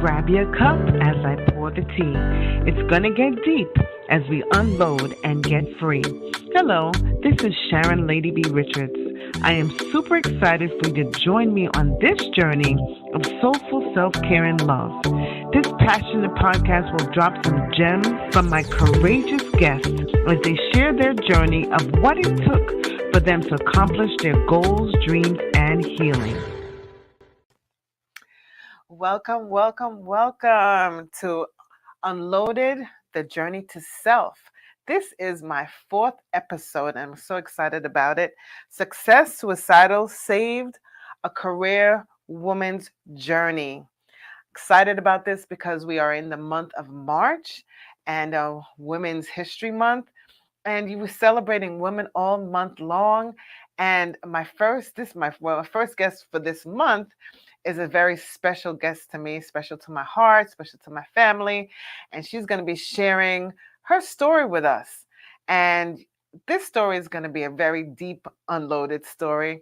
grab your cup as I pour the tea. It's gonna get deep as we unload and get free. Hello, this is Sharon Lady B. Richards. I am super excited for you to join me on this journey of soulful self care and love. This passionate podcast will drop some gems from my courageous guests as they share their journey of what it took for them to accomplish their goals, dreams, and healing. Welcome to Unloaded, the Journey to Self. This is my fourth episode, and I'm so excited about it. Success, Suicidal saved a career woman's journey. Excited about this because we are in the month of March and Women's History Month, and you were celebrating women all month long. And my first guest for this month is a very special guest to me, special to my heart, special to my family. And she's going to be sharing her story with us. And this story is going to be a very deep, unloaded story.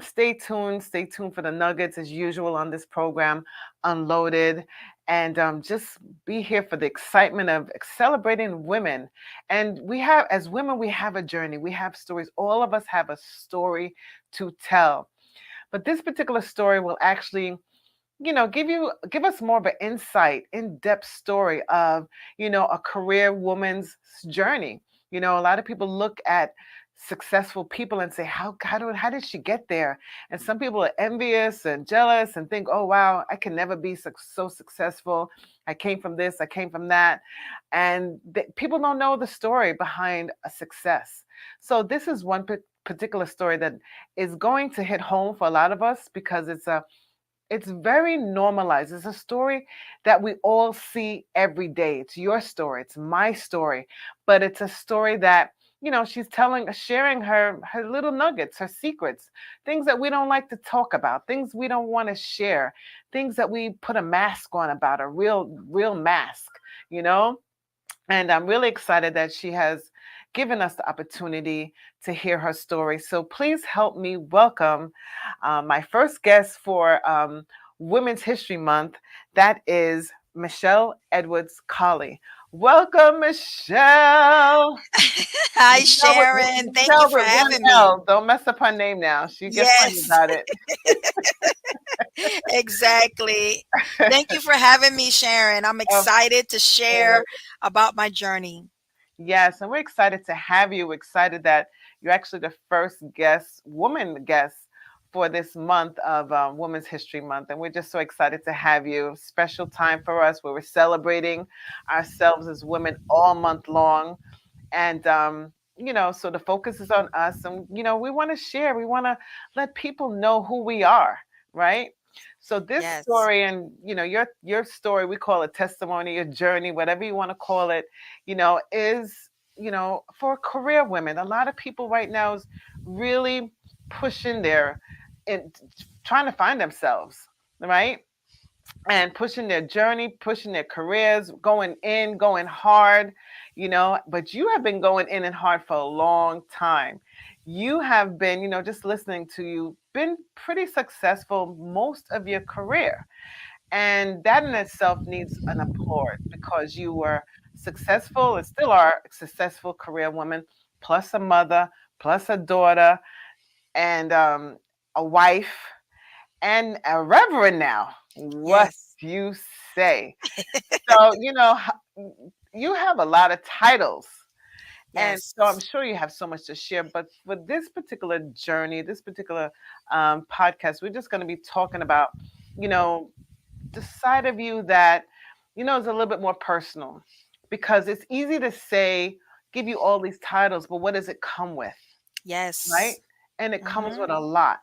Stay tuned for the nuggets as usual on this program, Unloaded. And just be here for the excitement of celebrating women. And as women, we have a journey. We have stories. All of us have a story to tell. But this particular story will actually, give us more of an insight, in-depth story of, a career woman's journey. A lot of people look at successful people and say, how did she get there? And some people are envious and jealous and think, oh, wow, I can never be so successful. I came from this, I came from that. And people don't know the story behind a success. So this is one particular story that is going to hit home for a lot of us because it's very normalized. It's a story that we all see every day. It's your story. It's my story. But it's a story that, she's sharing her little nuggets, her secrets, things that we don't like to talk about, things we don't want to share, things that we put a mask on about, a real mask, And I'm really excited that she has given us the opportunity to hear her story. So please help me welcome my first guest for Women's History Month. That is Michelle Edwards Colley. Welcome, Michelle. Hi, Sharon. Thank you Michelle for with one having me. L. Don't mess up her name now. She gets funny Yes, about it. exactly. Thank you for having me, Sharon. I'm Of excited to share course. about my journey. Yes, and we're excited to have you. We're excited that you're actually the first woman guest for this month of Women's History Month. And we're just so excited to have you. Special time for us where we're celebrating ourselves as women all month long. And so the focus is on us. And, we want to share, we want to let people know who we are, right? So this Yes. story and, your story, we call it testimony, your journey, whatever you want to call it, is, for career women. A lot of people right now is really pushing in trying to find themselves, right? And pushing their journey, pushing their careers, going hard, but you have been going in and hard for a long time. You have been, just listening to you, been pretty successful most of your career. And that in itself needs an applaud because you were successful and still are a successful career woman, plus a mother, plus a daughter, and a wife and a reverend now. What Yes. you say? So, you have a lot of titles. And so I'm Yes. sure you have so much to share. But for this particular journey, this particular podcast, we're just going to be talking about, you know, the side of you that, is a little bit more personal because it's easy to say, give you all these titles, but what does it come with? Right? Yes. And it comes Hmm. with a lot.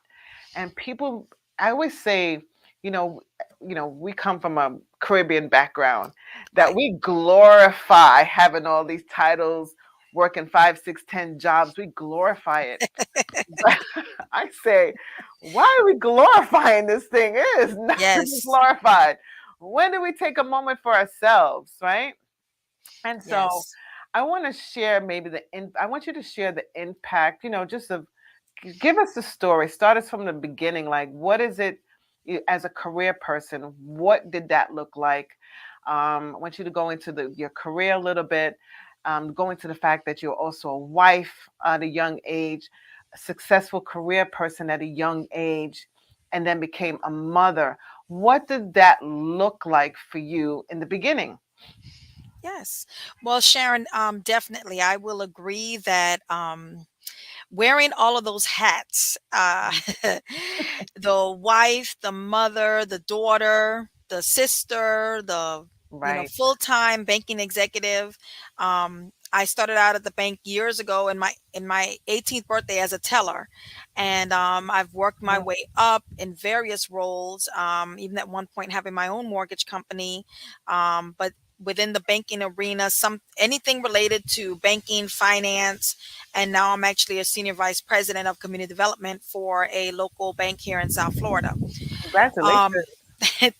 And people, I always say, you know, we come from a Caribbean background that Right. we glorify having all these titles, working 5, 6, 10 jobs. We glorify it. But I say, why are we glorifying this thing? It is not to be Yes. glorified. When do we take a moment for ourselves, right? And so Yes. I want to share I want you to share the impact, just of give us the story. Start us from the beginning. Like, what is it? as a career person, what did that look like? I want you to go into your career a little bit, go into the fact that you're also a wife at a young age, a successful career person at a young age, and then became a mother. What did that look like for you in the beginning? Yes. Well, Sharon, definitely, I will agree that wearing all of those hats, Mhm. the wife, the mother, the daughter, the sister, the Right. full-time banking executive. I started out at the bank years ago in my 18th birthday as a teller, and I've worked my Mhm. way up in various roles, even at one point having my own mortgage company. But within the banking arena, some anything related to banking, finance, and now I'm actually a senior vice president of community development for a local bank here in South Florida. Um, Congratulations.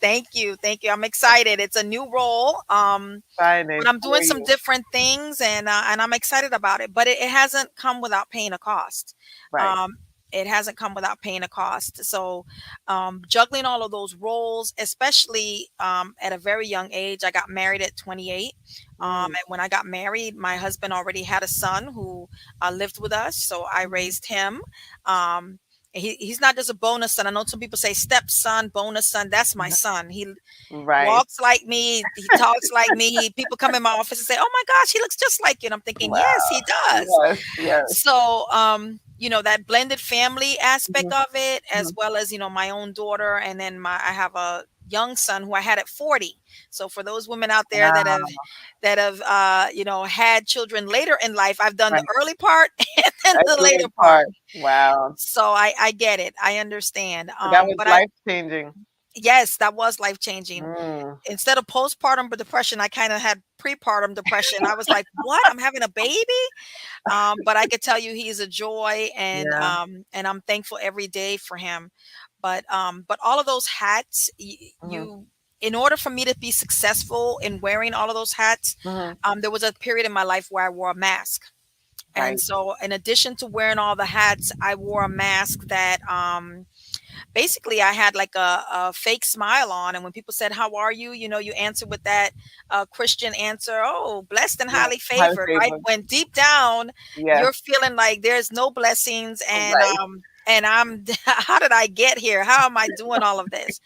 thank you, thank you. I'm excited. It's a new role. But Excited I'm for doing some you. different things, and I'm excited about it. But it hasn't come without paying a cost. Right. Um, it hasn't come without paying a cost. So, juggling all of those roles, especially at a very young age, I got married at 28. Mm, And when I got married, my husband already had a son who lived with us, so I mhm, raised him. Um, he's not just a bonus son. I know some people say stepson, bonus son. That's my mhm. son. He Right. walks like me, he talks like me. People come in my office and say, "Oh my gosh, he looks just like you." And I'm thinking, "Yes, Wow. he does." Yes, yes. So, that blended family aspect Mhm, of it, as mhm. well as, my own daughter, and then I have a young son who I had at 40. So for those women out there that have Wow. had children later in life, I've done the Right. early part and then That's the the later good part. part. Wow. So I get it. I understand. So that was But I life changing. yes, that was life changing. Mm. Instead of postpartum depression, I kind of had prepartum depression. I was like, "What? I'm having a baby?" But I could tell you he's a joy, Yeah. and I'm thankful every day for him. But all of those hats, Mhm, in order for me to be successful in wearing all of those hats, mhm. there was a period in my life where I wore a mask. And Right. so, in addition to wearing all the hats, I wore a mask that basically I had like a fake smile on. And when people said, "How are you?" You answer with that Christian answer, "Oh, blessed and Yeah. highly Highly favored," right? favored. When deep down Yes. you're feeling like there's no blessings, Right. and I'm how did I get here? How am I doing all of this?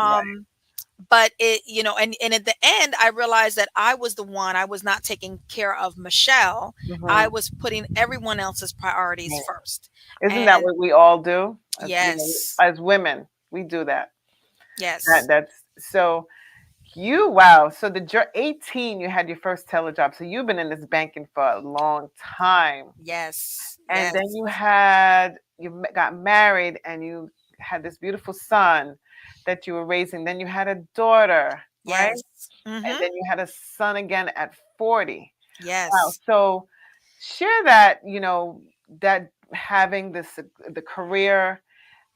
Right. Um, but and at the end, I realized that I was not taking care of Michelle. I Mhm. was putting everyone else's priorities Right. first. Isn't that And what we all do? yes, As women, we do that. yes, That's so wow. So 18, you had your first telejob. So you've been in this banking for a long time. yes, And then yes. got married and you had this beautiful son that you were raising. Then you had a daughter, right? Yes. And Mhm. then you had a son again at 40. Wow. Yes. So share that, that having the career,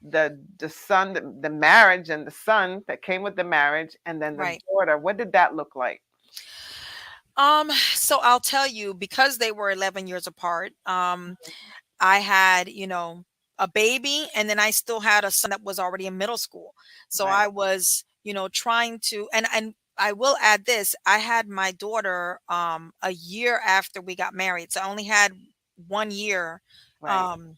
the son, the marriage and the son that came with the marriage, and then the Right. daughter. What did that look like? So I'll tell you, because they were 11 years apart, I had, a baby, and then I still had a son that was already in middle school. So Right, I was, trying to, and I will add this, I had my daughter a year after we got married. So I only had 1 year. right. Um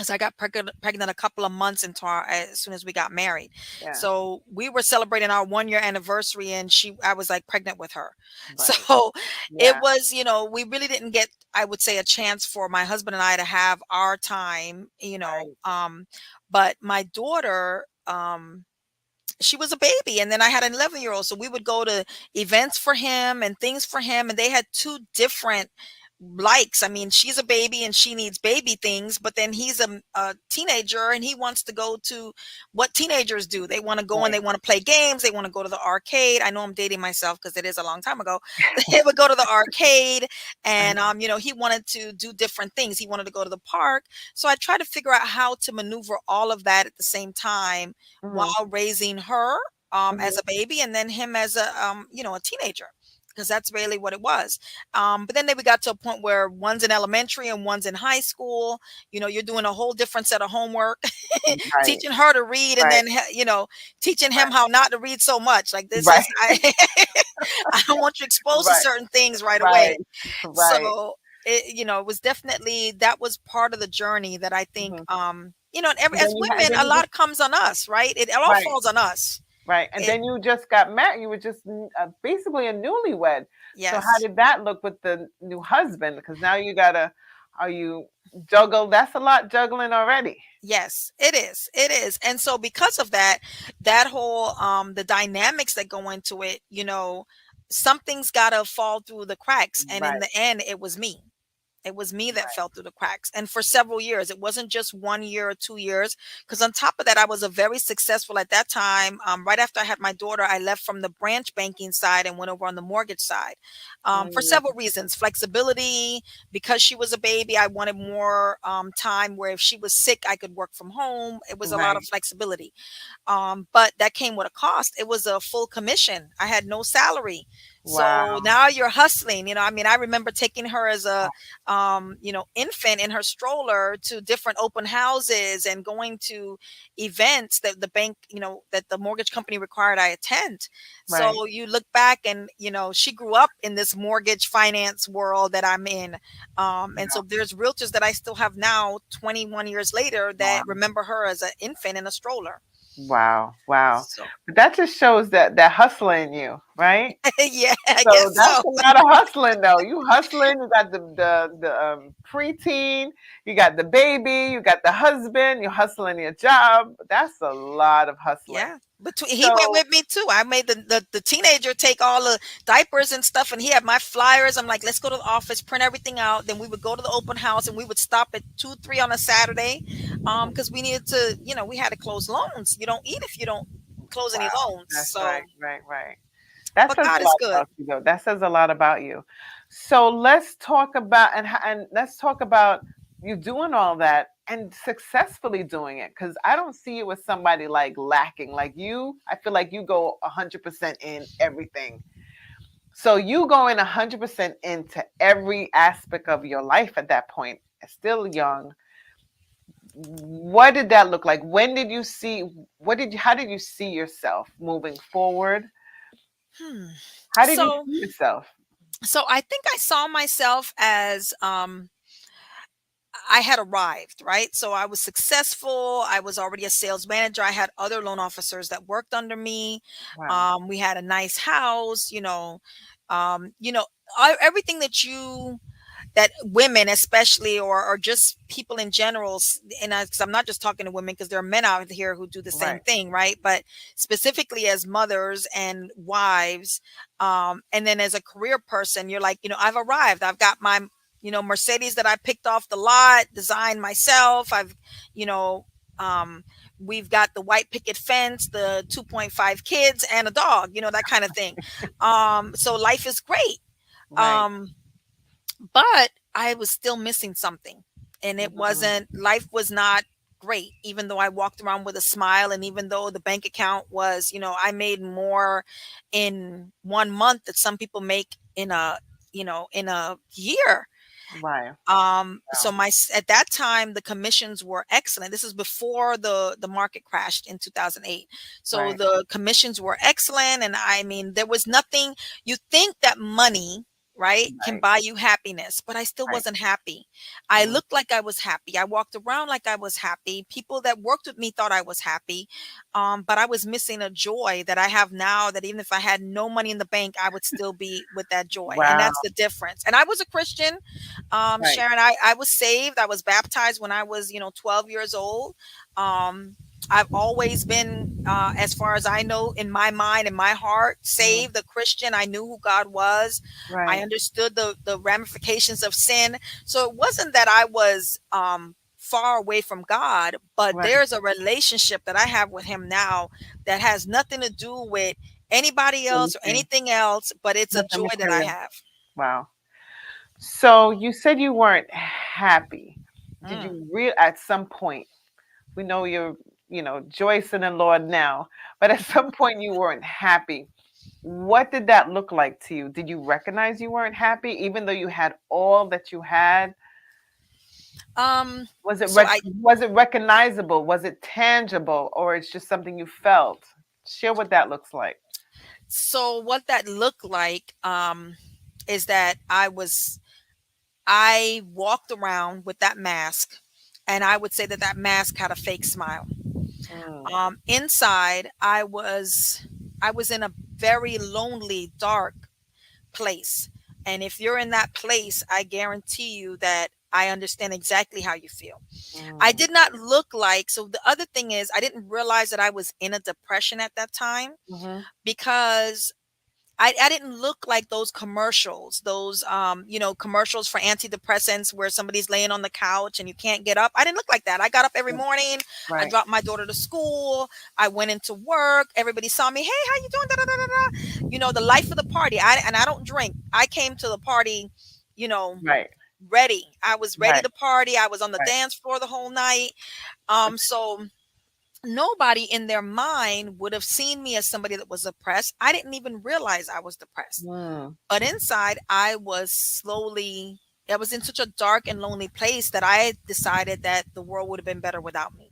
so I got pregnant a couple of months into as soon as we got married. Yeah, So we were celebrating our 1 year anniversary, and I was like pregnant with her. right. So it Yeah, was, we really didn't get, I would say, a chance for my husband and I to have our time, right. but my daughter, she was a baby, and then I had an 11-year-old, so we would go to events for him and things for him, and they had two different likes. I mean, she's a baby and she needs baby things, but then he's a teenager and he wants to go to what teenagers do. They want to go and Right. they want to play games, they want to go to the arcade. I know I'm dating myself because it is a long time ago. They would go to the arcade, and he wanted to do different things. He wanted to go to the park. So I tried to figure out how to maneuver all of that at the same time while Mm-hmm, raising her as hmm. a baby, and then him as a a teenager. because that's really what it was. But then we got to a point where one's in elementary and one's in high school. You're doing a whole different set of homework, Right. teaching her to read, and Right. then teaching him how not to read so much. Like this Right. is I don't want you exposed to Right. certain things right Right. away. Right. So it was definitely, that was part of the journey that I think, Mhm. and every, And then as and women, then a you just lot comes on us, right? It all right. falls on us. Right. And It then you just got married. You were just basically a newlywed. So how Yes. did that look with the new husband? Because now you gotta, are you juggle? That's a lot juggling already. Yes, it is. It is. And so because of that, that whole the dynamics that go into it, something's got to fall through the cracks, and in Right. the end it was me. It was me that Right. fell through the cracks. And for several years, it wasn't just 1 year or 2 years. Because on top of that, I was a very successful at that time. Right after I had my daughter, I left from the branch banking side and went over on the mortgage side, for Mm, several reasons. Flexibility, because she was a baby, I wanted more time where if she was sick, I could work from home. It was a lot of right. flexibility. But that came with a cost. It was a full commission. I had no salary. So Wow. now you're hustling. I mean, I remember taking her as a infant in her stroller to different open houses and going to events that the bank, that the mortgage company required I attend. Right. So you look back and, she grew up in this mortgage finance world that I'm in. And so there's realtors that I still have now, 21 years later, that Wow. remember her as an infant in a stroller. Wow. Wow. So But that just shows that hustling you, right? yeah, I So guess that's so. a lot of hustling, though. You hustling. You got the preteen. You got the baby. You got the husband. You're hustling your job. That's a lot of hustling. Yeah. He went So with me too. I made the teenager take all the diapers and stuff, and he had my flyers. I'm like, let's go to the office, print everything out. Then we would go to the open house, and we would stop at 2, 3 on a Saturday, mhm. because we needed to, we had to close loans. You don't eat if you don't close any Wow, loans. that's So, right, right, right. That but says God a is lot good. about you, though. That says a lot about you. So let's talk about and let's talk about you doing all that and successfully doing it. Because I don't see you as somebody like lacking. Like you, I feel like you go 100% in everything. So you going 100% into every aspect of your life at that point. Still young. What did that look like? When did you see? What did you? How did you see yourself moving forward? Hmm. How did you So, see yourself? I think I saw myself as I had arrived, right? So I was successful. I was already a sales manager. I had other loan officers that worked under me. Wow. We had a nice house, um, you know, everything that women especially, or just people in general, and because I'm not just talking to women, because there are men out here who do the same Right. thing, right? But specifically as mothers and wives, and then as a career person, you're like, I've arrived. I've got my Mercedes that I picked off the lot, designed myself. I've you know um we've got the white picket fence, the 2.5 kids, and a dog, that kind of thing. So life is great. Right. um but I was still missing something. And it Mhm. wasn't, life was not great, even though I walked around with a smile. And even though the bank account was, I made more in 1 month that some people make in a year. Right. So Wow. at that time the commissions were excellent. This is before the market crashed in 2008. So Right. the commissions were excellent, and I mean, there was nothing. You think that money, right, can Right. buy you happiness, but I still Right. wasn't happy. I Mm. looked like I was happy. I walked around like I was happy. People that worked with me thought I was happy. But I was missing a joy that I have now, that even if I had no money in the bank, I would still be with that joy. And Wow. that's the difference. And I was a Christian. Right. Sharon, I was saved. I was baptized when I was, 12 years old. Um, I've always been, as far as I know, in my mind, in my heart, Mhm. saved, a Christian. I knew who God was. I Right. understood the ramifications of sin. So it wasn't that I was far away from God, but Right. there's a relationship that I have with Him now that has nothing to do with anybody else or Anything. anything else, but it's a Nothing joy that I material. have. Wow. So you said you weren't happy. Did Mm. you real at some point? We know you're, Joyce in the Lord now, but at some point you weren't happy. what did that look like to you? Did you recognize you weren't happy even though you had all that you had? Um, Was it so I was it recognizable? Was it tangible, or it's just something you felt? Share what that looks like. so what that looked like is that I walked around with that mask, and I would say that that mask had a fake smile. Mm, Inside, I was in a very lonely, dark place. And if you're in that place, I guarantee you that I understand exactly how you feel. I mm, did not look like, so the other thing is, I didn't realize that I was in a depression at that time mhm, because I didn't look like those commercials, those commercials for antidepressants where somebody's laying on the couch and you can't get up. I didn't look like that. I got up every mm, morning. I right, dropped my daughter to school. I went into work. Everybody saw me. Hey, how you doing? Da, da, da, da, da. The life of the party. I don't drink. I came to the party, you know, right, ready. I was ready right, to party. I was on the right. dance floor the whole night. So nobody in their mind would have seen me as somebody that was depressed. I didn't even realize I was depressed. Mm, But inside, I was in such a dark and lonely place that I decided that the world would have been better without me.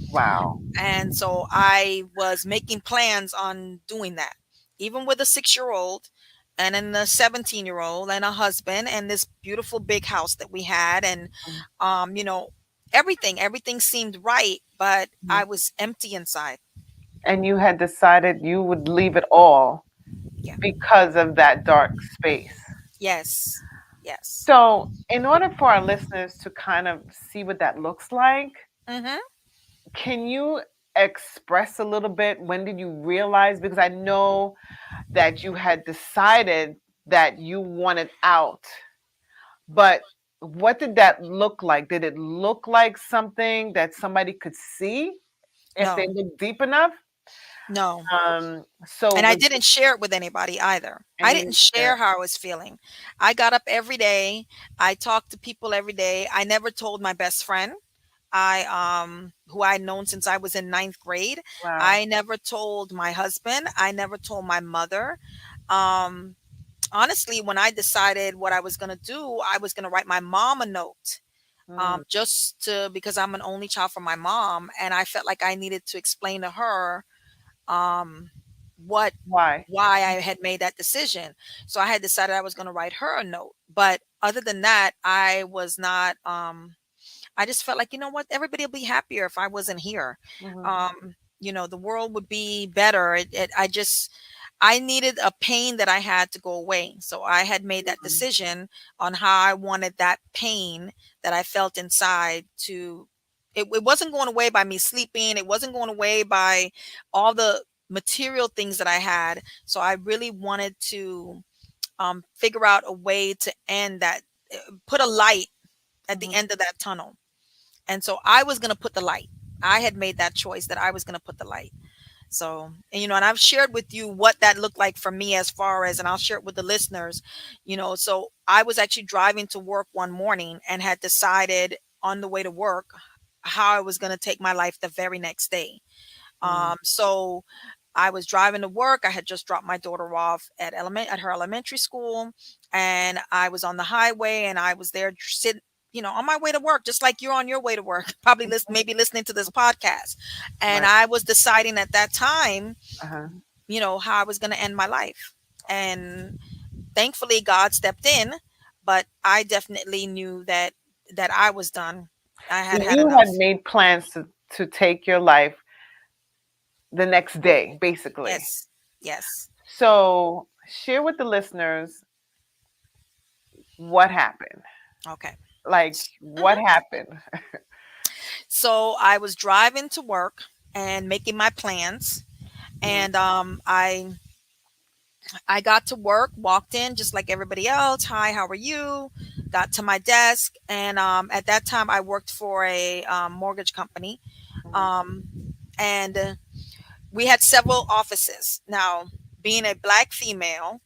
wow. And so I was making plans on doing that, even with a 6-year old and then a 17-year old and a husband and this beautiful big house that we had. And, Mm, um, you know, everything seemed right, but mhm. I was empty inside. And you had decided you would leave it all Yeah. because of that dark space. Yes. Yes. So, in order for our listeners to kind of see what that looks like, Mm-hmm. can you express a little bit, when did you realize? Because I know that you had decided that you wanted out, but what did that look like? Did it look like something that somebody could see if they No, look deep enough? no. So And I was didn't share it with anybody either. and I you didn't didn't share share it. how I was feeling. I got up every day. I talked to people every day. I never told my best friend. Who I'd known since I was in ninth grade. Wow. I never told my husband. I never told my mother. Um, Honestly, when I decided what I was going to do, I was going to write my mom a note. Mm, Just to because I'm an only child from my mom, and I felt like I needed to explain to her um, what why? why I had made that decision. So I had decided I was going to write her a note. But other than that, I was not. I just felt like, you know what, everybody will be happier if I wasn't here. Mhm, The world would be better. I needed a pain that I had to go away. So I had made that mhm, decision on how I wanted that pain that I felt inside to. It wasn't going away by me sleeping. It wasn't going away by all the material things that I had. So I really wanted to figure out a way to end that, put a light at the mhm, end of that tunnel. And so I was going to put the light. I had made that choice that I was going to put the light. So, and I've shared with you what that looked like for me as far as, and I'll share it with the listeners, so I was actually driving to work one morning and had decided on the way to work how I was going to take my life the very next day. mm, So I was driving to work. I had just dropped my daughter off at her elementary school, and I was on the highway, and I was there sitting, on my way to work, just like you're on your way to work, probably maybe listening to this podcast. And right. I was deciding at that time, Uh-huh. how I was going to end my life. And thankfully, God stepped in, but I definitely knew that I was done. I So had had you had enough. made plans to take your life the next day, basically. Yes, yes. So share with the listeners what happened. Okay. Like what Mhm. happened? So I was driving to work and making my plans, Mm, and I got to work, walked in just like everybody else. Hi, how are you? Got to my desk, and at that time I worked for a mortgage company, mhm, um, and we had several offices. Now, being a black female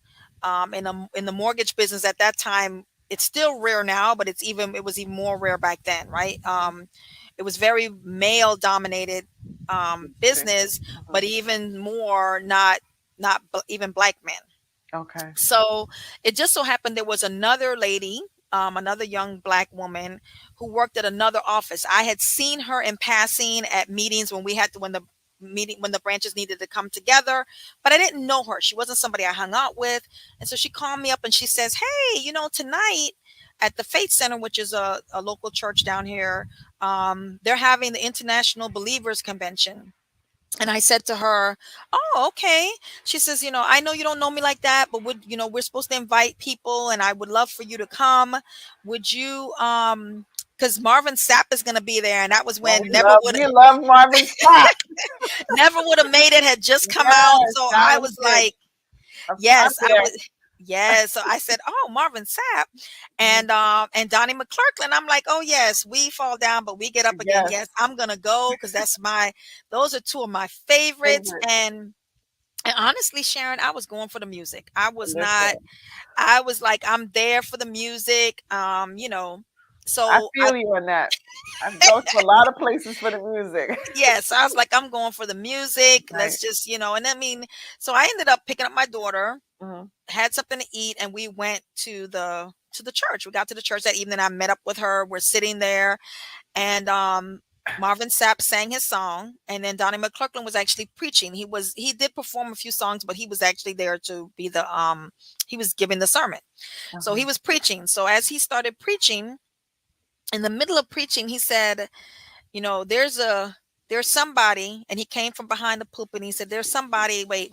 in the mortgage business at that time, it's still rare now, but it was even more rare back then, right? It was very male dominated industry. business, Mhm, but even more not. not even black men. Okay. So it just so happened there was another lady, another young black woman who worked at another office. I had seen her in passing at meetings when we had to, when the branches needed to come together, but I didn't know her. She wasn't somebody I hung out with. And so she called me up and she says, "Hey, tonight at the Faith Center, which is a local church down here, they're having the International Believers Convention." And I said to her, "Oh, okay." She says, "I know you don't know me like that, but we're supposed to invite people and I would love for you to come. Would you, because Marvin Sapp is going to be there." And that was Well, when Never Would, we love Marvin Sapp. Never Would Have Made It had just come out. Yes, So I was talented. like, Up yes, I there. was. Yes. So I said, "Oh, Marvin Sapp Mhm. and Donnie McClurkin." I'm like, "Oh yes, we fall down, but we get up again. Yes, Yes, I'm gonna go because those are two of my favorites." favorite. And honestly, Sharon, I was going for the music. I was not. Listen, I was like, I'm there for the music. I So I feel you on that. I go to a lot of places for the music. yes, I was like, I'm going for the music. Right. Let's just, and I mean, so I ended up picking up my daughter, Mhm. had something to eat, and we went to the church. We got to the church that evening. I met up with her. We're sitting there, and Marvin Sapp sang his song, and then Donnie McClurkin was actually preaching. He did perform a few songs, but he was actually there to be he was giving the sermon. So he Uh-huh. was preaching. So as he started preaching, in the middle of preaching, he said, there's somebody, and he came from behind the pulpit and he said, "There's somebody, wait,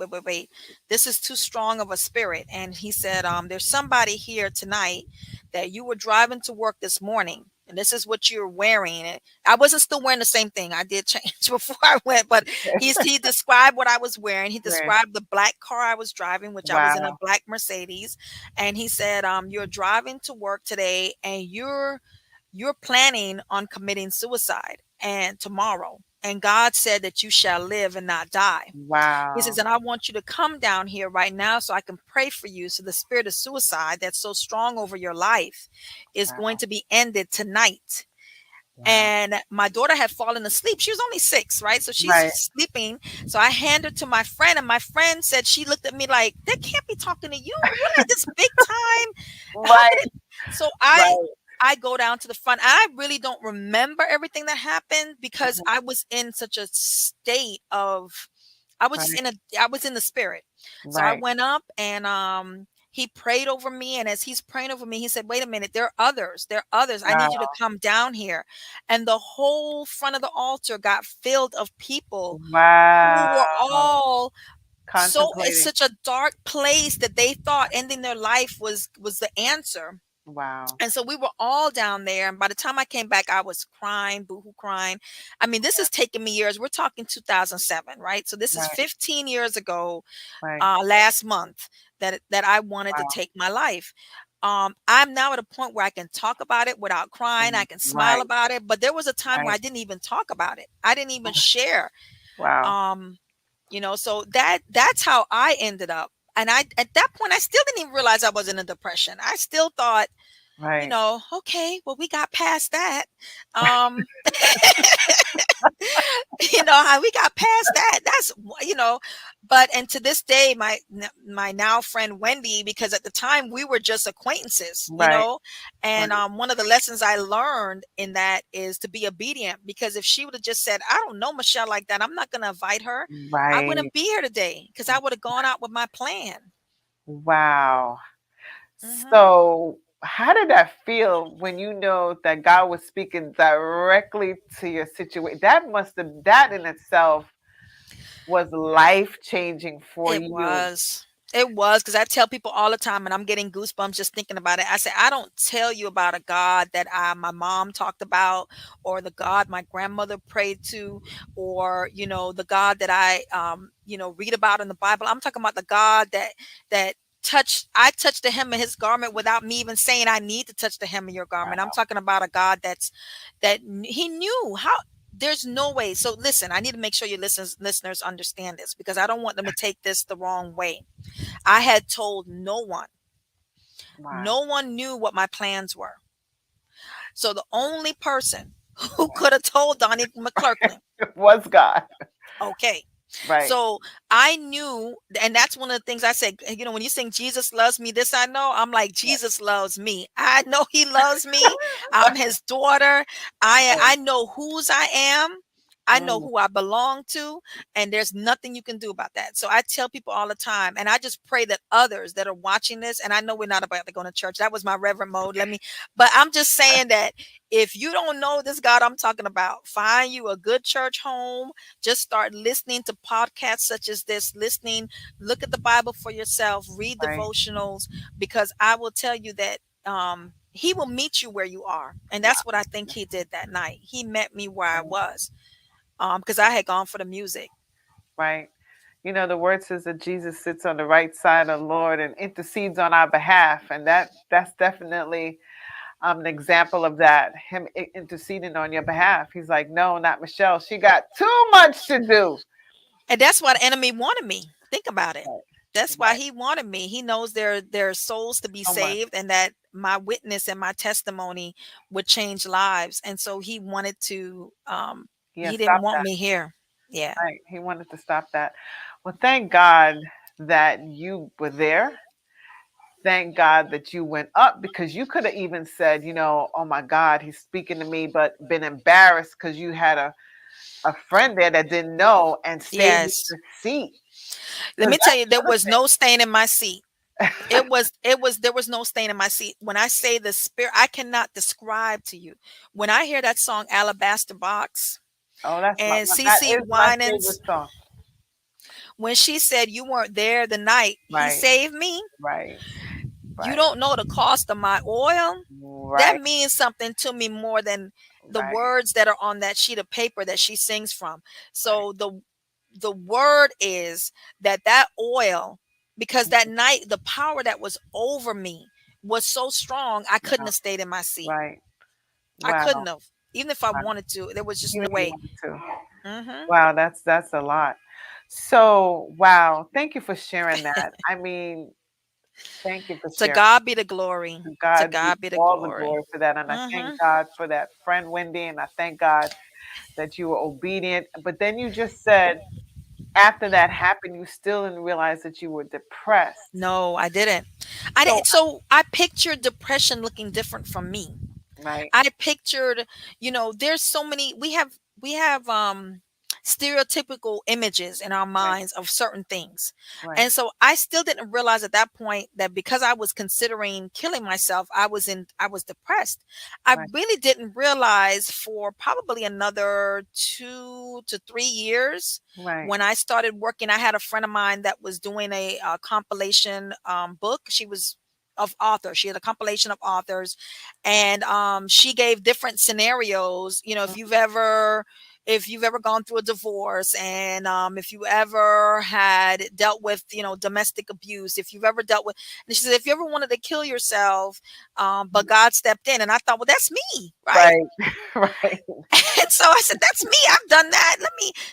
this is too strong of a spirit." And he said, "There's somebody here tonight that you were driving to work this morning, and this is what you're wearing." And I wasn't still wearing the same thing. I did change before I went, but he described what I was wearing. He Right. described the black car I was driving, which I was in a Wow. black Mercedes. And he said, "You're driving to work today, and you're planning on committing suicide and tomorrow. And God said that you shall live and not die." He says, Wow. "And I want you to come down here right now so I can pray for you. So the spirit of suicide that's so strong over your life is going Wow. to be ended tonight." Wow. And my daughter had fallen asleep. She was only 6, right? So she's Right. sleeping. So I hand her to my friend, and my friend said, she looked at me like, "They can't be talking to you. You're like this big time. How could Right. it?" So I Right. I go down to the front. I really don't remember everything that happened because Uh-huh. I was in such a state of I was just Right. I was in the spirit. So I Right. went up and he prayed over me, and as he's praying over me, he said, "Wait a minute, there are others. There are others. I need you to Wow. come down here." And the whole front of the altar got filled of people who were Wow. all it's Contemplating. such a dark place that they thought ending their life was the answer. Wow. And so we were all down there. And by the time I came back, I was crying, boohoo crying. I mean, this Yeah. has taken me years. We're talking 2007, right? So this is Right. 15 years ago, Right. last month that I wanted to Wow. take my life. I'm now at a point where I can talk about it without crying. I can smile Right. about it. But there was a time where Right. I didn't even talk about it. I didn't even share. Wow. Um, so that's how I ended up. And at that point I still didn't even realize I was in a depression. I still thought, Right. okay, well, we got past that. Um, how we got past that. But and to this day, my now friend Wendy, because at the time we were just acquaintances, Right. and Right. one of the lessons I learned in that is to be obedient. Because if she would have just said, "I don't know Michelle like that, I'm not going to invite her," I Right. wouldn't be here today because I would have gone out with my plan. Wow. Hmm. So, how did that feel when you know that God was speaking directly to your situation? That in itself was life changing for It you. was. It was because I tell people all the time, and I'm getting goosebumps just thinking about it. I say, I don't tell you about a God that my mom talked about, or the God my grandmother prayed to, or the God that I read about in the Bible. I'm talking about the God that touched the hem of his garment without me even saying I need to touch the hem of your garment. I'm Wow. talking about a God he knew how. There's no way. So listen, I need to make sure your listeners understand this because I don't want them to take this the wrong way. I had told no one. Wow. No one knew what my plans were. So the only person who Right. could have told Donnie McClurkin, It was God. okay. Right. So I knew, and that's one of the things I said, when you sing Jesus loves me, this I know, I'm like, Jesus loves me. I know he loves me. I'm his daughter. I know whose I am. I know Mm, who I belong to, and there's nothing you can do about that. So I tell people all the time, and I just pray that others that are watching this, and I know we're not about to go to church. That was my reverend mode. But I'm just saying that if you don't know this God I'm talking about, find you a good church home. Just start listening to podcasts such as this, look at the Bible for yourself, read right. devotionals, because I will tell you that he will meet you where you are. And Wow. that's what I think he did that night. He met me where I Right. was. Because I had gone for the music. Right. You know, the word says that Jesus sits on the right side of the Lord and intercedes on our behalf, and that's definitely an example of that. Him interceding on your behalf. He's like, no, not Michelle. She got too much to do. And that's why the enemy wanted me. Think about it. Right. That's why Right. he wanted me. He knows there are souls to be So much. saved, and that my witness and my testimony would change lives. And so he wanted to Yeah. he didn't Stop want that. me here. Yeah. Right. He wanted to stop that. Well, thank God that you were there. Thank God that you went up, because you could have even said, oh my God, he's speaking to me, but been embarrassed because you had a friend there that didn't know and stayed in Yes. the seat. Let Because me tell you, there that's was no stain in my seat. another thing. There was no stain in my seat. When I say the spirit, I cannot describe to you. When I hear that song Alabaster Box Oh, that's and that CC is my Winans, favorite song. when she said you weren't there the night he Right, saved me, right, you right, don't know the cost of my oil. That right, means something to me more than the right, words that are on that sheet of paper that she sings from. right. So the word is that oil, because that night the power that was over me was so strong, I couldn't Wow, have stayed in my seat. right. I Wow, couldn't have, even if I wow. wanted to. There was just Even no if you way. wanted to. Hmm. Wow, that's a lot. So, wow, thank you for sharing that. I mean, thank you for To sharing. God be the glory. To To God be God be the all the glory. glory for that. And I thank Hmm. God for that friend Wendy, and I thank God that you were obedient. But then you just said after that happened, you still didn't realize that you were depressed. No, I didn't. I So, didn't. So I pictured depression looking different from me. right, I pictured, there's so many, we have stereotypical images in our right, minds of certain things. right, And so I still didn't realize at that point that because I was considering killing myself, I was depressed. I right, really didn't realize for probably another 2 to 3 years. right. When I started working, I had a friend of mine that was doing a, compilation book. She was of authors. She had a compilation of authors, and she gave different scenarios. If you've ever gone through a divorce, and if you ever had dealt with domestic abuse, if you've ever dealt with, and she said if you ever wanted to kill yourself, but God stepped in. And I thought, well, that's me, right? Right, right. And so I said, that's me. I've done that.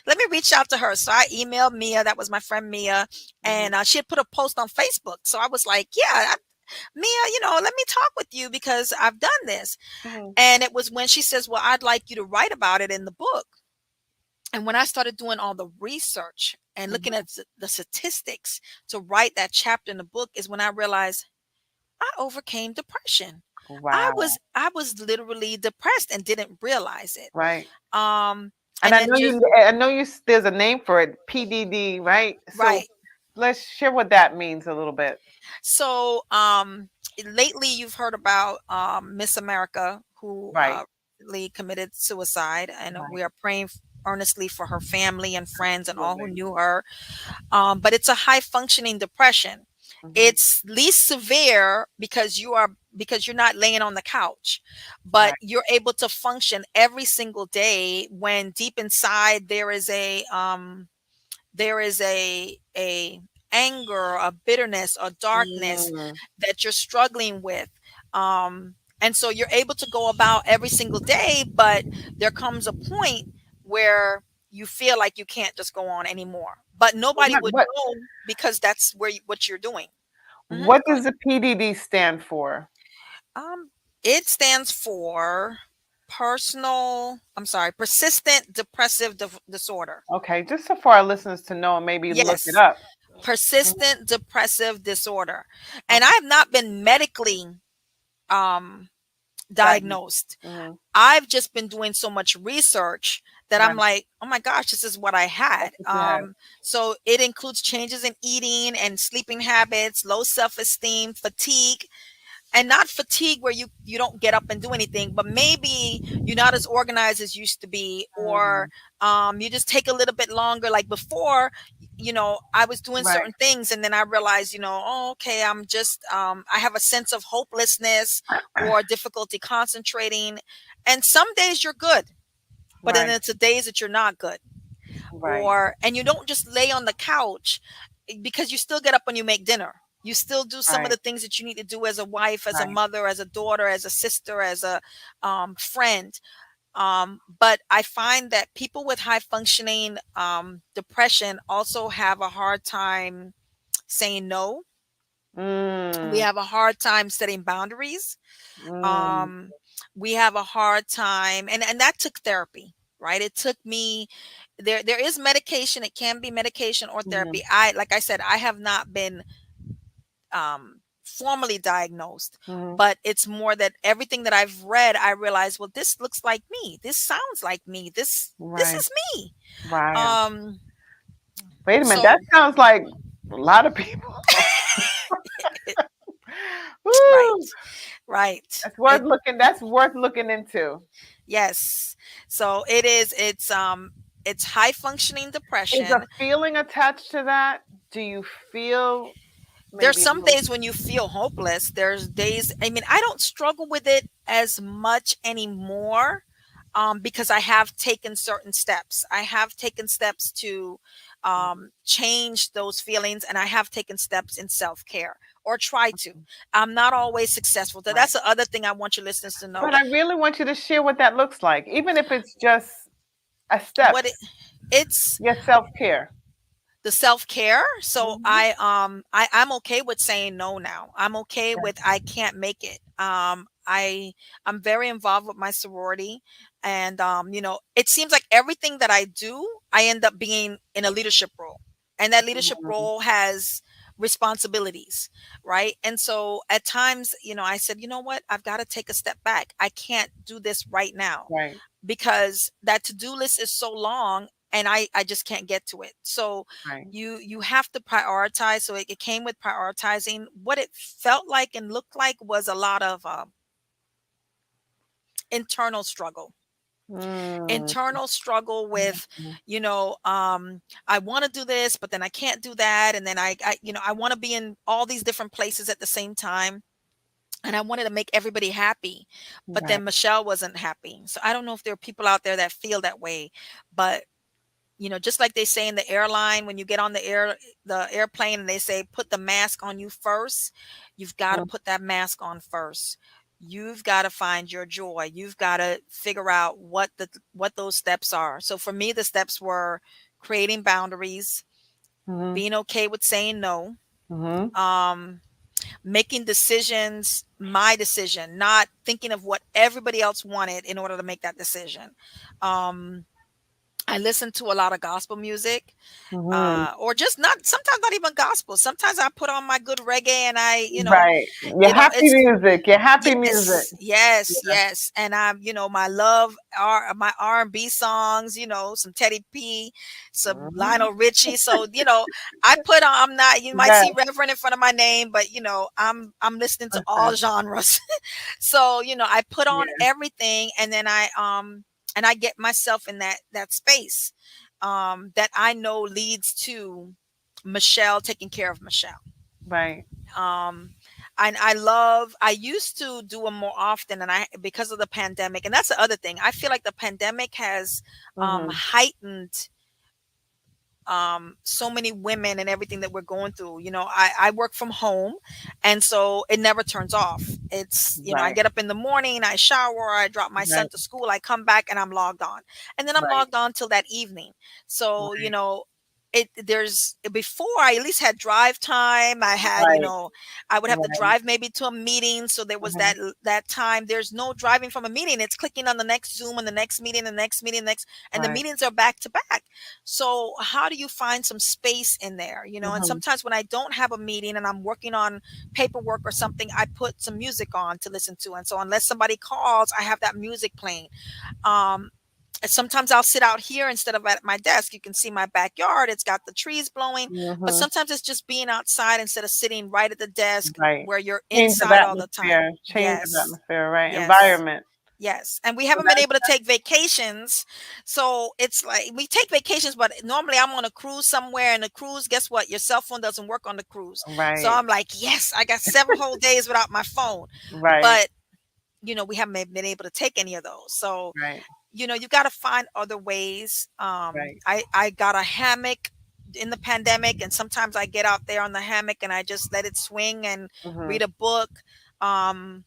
Let me reach out to her. So I emailed Mia. That was my friend Mia. Mhm, And she had put a post on Facebook. So I was like, yeah, Mia, let me talk with you because I've done this. mhm, And it was when she says, well, I'd like you to write about it in the book. And when I started doing all the research and looking mhm. at the statistics to write that chapter in the book is when I realized I overcame depression. Wow, I was literally depressed and didn't realize it. right. Um, And and then just I know there's a name for it, PDD, right? So right. let's share what that means a little bit. So lately you've heard about Miss America, who Right, recently committed suicide, and we right. are praying earnestly for her family and friends and all who Absolutely. knew her. But it's a high functioning depression. Hmm. It's least severe because you're not laying on the couch, but Right. you're able to function every single day when deep inside there is a anger, a bitterness, a darkness Mm, that you're struggling with. And so you're able to go about every single day, but there comes a point where you feel like you can't just go on anymore, but nobody what would what know because that's what you're doing. what Go does ahead. the PDD stand for? It stands for, persistent depressive disorder. Okay, just so for our listeners to know and maybe look it Yes, up. Mhm. persistent depressive disorder. And I Okay. have not been medically um Diagnosed. diagnosed. Mhm. I've just been doing so much research that I'm Right. like, oh my gosh, this is what I had. That's what you have. So it includes changes in eating and sleeping habits, low self-esteem, fatigue, and not fatigue where you don't get up and do anything, but maybe you're not as organized as you used to be, or Mm. you just take a little bit longer. Like before, I was doing Right. certain things, and then I realized, oh, okay, I'm just I have a sense of hopelessness or difficulty concentrating, and some days you're good, but then Right. it's the days that you're not good. Right. Or and you don't just lay on the couch, because you still get up when you make dinner. You still do some of Right. the things that you need to do as a wife, as a Right. mother, as a daughter, as a sister, as a friend. But I find that people with high functioning depression also have a hard time saying no. We Mm. have a hard time setting boundaries. Mm. um we have a hard time, and that took therapy, right? It took me, there is medication. It can be medication or therapy. Mhm. I Like I said, I have not been formally diagnosed, Mhm. but it's more that everything that I've read, I realize, well, this looks like me, this sounds like me, this Right. is me. Right. um Wait a minute. so That sounds like a lot of people. Woo! right, right. That's worth looking. That's worth looking into. Yes. So it's high functioning Is a depression. feeling attached to that? Do you feel There's maybe a some little? days when you feel hopeless. There's days, I mean, I don't struggle with it as much anymore, because I have taken certain steps. I have taken steps to change those feelings, and I have taken steps in self-care, or try to. I'm not always successful. Right. That's the other thing I want your listeners to But know. I really want you to share what that looks like, even if it's just a What steps. it's Your self care. the self-care. So Hmm. I'm okay with saying no now. I'm okay with I can't make it. I'm very involved with my sorority, and it seems like everything that I do, I end up being in a leadership role, and that leadership Hmm. role has responsibilities, right? And so at times, I said, you know what, I've got to take a step back. I can't do this right now, Right. because that to-do list is so long, and I just can't get to it. So Right. you have to prioritize. So it came with prioritizing. What it felt like and looked like was a lot of internal struggle. Mm. Internal struggle with, I want to do this, but then I can't do that, and then I want to be in all these different places at the same time, and I wanted to make everybody happy, but Right. then Michelle wasn't happy. So I don't know if there are people out there that feel that way, but just like they say in the airline, when you get on the airplane, and they say put the mask on you first, you've got to Mm. put that mask on first. You've got to find your joy. You've got to figure out what those steps are. So for me, the steps were creating boundaries, Mhm. being okay with saying no, Mhm. um, making decisions, my decision, not thinking of what everybody else wanted in order to make that decision. Um, I listen to a lot of gospel music, Mhm. or just not, sometimes not even gospel. Sometimes I put on my good reggae, and Right. Your happy it's music. Your happy music. yes, yes, Yeah. yes. And my love are my R&B songs, some Teddy P, some Mhm. Lionel Richie. So, I put on, I'm not, you might see Yes. Reverend in front of my name, but I'm listening to all Listen. genres. So, I put on Yeah. everything, and then I get myself in that space that I know leads to Michelle taking care of Michelle. Right. um and I used to do them more often, and I because of the pandemic. And that's the other thing, I feel like the pandemic has Mhm. heightened so many women and everything that we're going through. I work from home, and so it never turns off. It's, I Right. get up in the morning, I shower, I drop my son Right. to school, I come back, and I'm logged on, and then I'm Right. logged on till that evening. So, Right. it there's before I at least had drive time. I had, Right. I would have to Right. drive maybe to a meeting, so there was Mhm. that time. There's no driving from a meeting. It's clicking on the next Zoom and the next meeting, the next meeting, next, and the Right. meetings are back to back. So how do you find some space in there? And Mhm. sometimes when I don't have a meeting and I'm working on paperwork or something, I put some music on to listen to. And so unless somebody calls, I have that music playing. Um, Sometimes I'll sit out here instead of at my desk. You can see my backyard. It's got the trees blowing, but Mhm. sometimes it's just being outside instead of sitting right at the desk Right. where you're Change of inside all the time. atmosphere, change of Yes. atmosphere, right? Yes. Environment. Yes. And we So haven't been able to take vacations. So it's like we take vacations, but normally I'm on a cruise somewhere, and the cruise, guess what? Your cell phone doesn't work on the cruise. So right. I'm like, yes, I got 7 whole days without my phone. Right. But, we haven't been able to take any of those. So Right. you got to find other ways. Right. I got a hammock in the pandemic, and sometimes I get out there on the hammock and I just let it swing and Mhm. read a book. Um,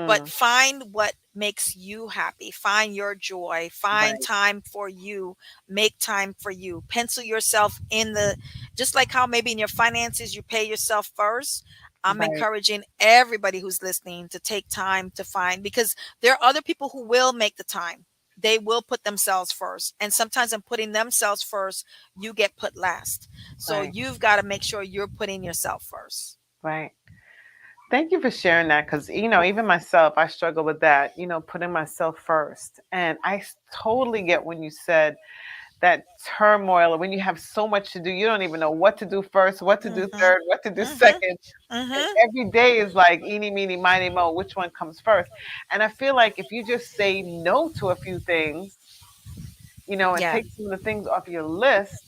but Mm. find what makes you happy. Find your joy. Find Right. time for you. Make time for you. Pencil yourself in the, just like how maybe in your finances you pay yourself first. I'm Right. encouraging everybody who's listening to take time to find, because there are other people who will make the time. They will put themselves first. And sometimes in putting themselves first, you get put last. So Right. you've got to make sure you're putting yourself first. Right. Thank you for sharing that because, even myself, I struggle with that, putting myself first. And totally get when you said that turmoil, when you have so much to do, you don't even know what to do first, what to do Mhm. third, what to do Mhm. second. And Mhm. every day is like eeny, meeny, miny, mo, which one comes first? And I feel like if you just say no to a few things, and Yeah. take some of the things off your list,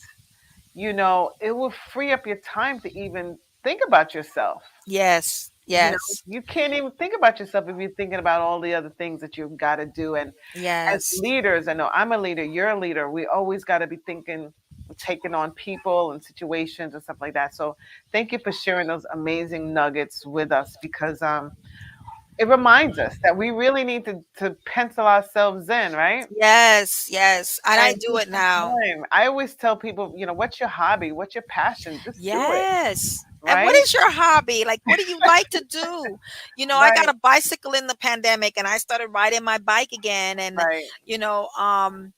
it will free up your time to even think about yourself. Yes. Yes. You can't even think about yourself if you're thinking about all the other things that you've got to do. And as Yes. leaders, I know I'm a leader, you're a leader. We always got to be thinking, taking on people and situations and stuff like that. So thank you for sharing those amazing nuggets with us because it reminds us that we really need to pencil ourselves in, right? Yes. Yes. And I And do take it some now. time. I always tell people, what's your hobby? What's your passion? Just do it, Yes. And what right? is your hobby? Like, what do you like to do? I got Right, a bicycle in the pandemic and I started riding my bike again. And, right.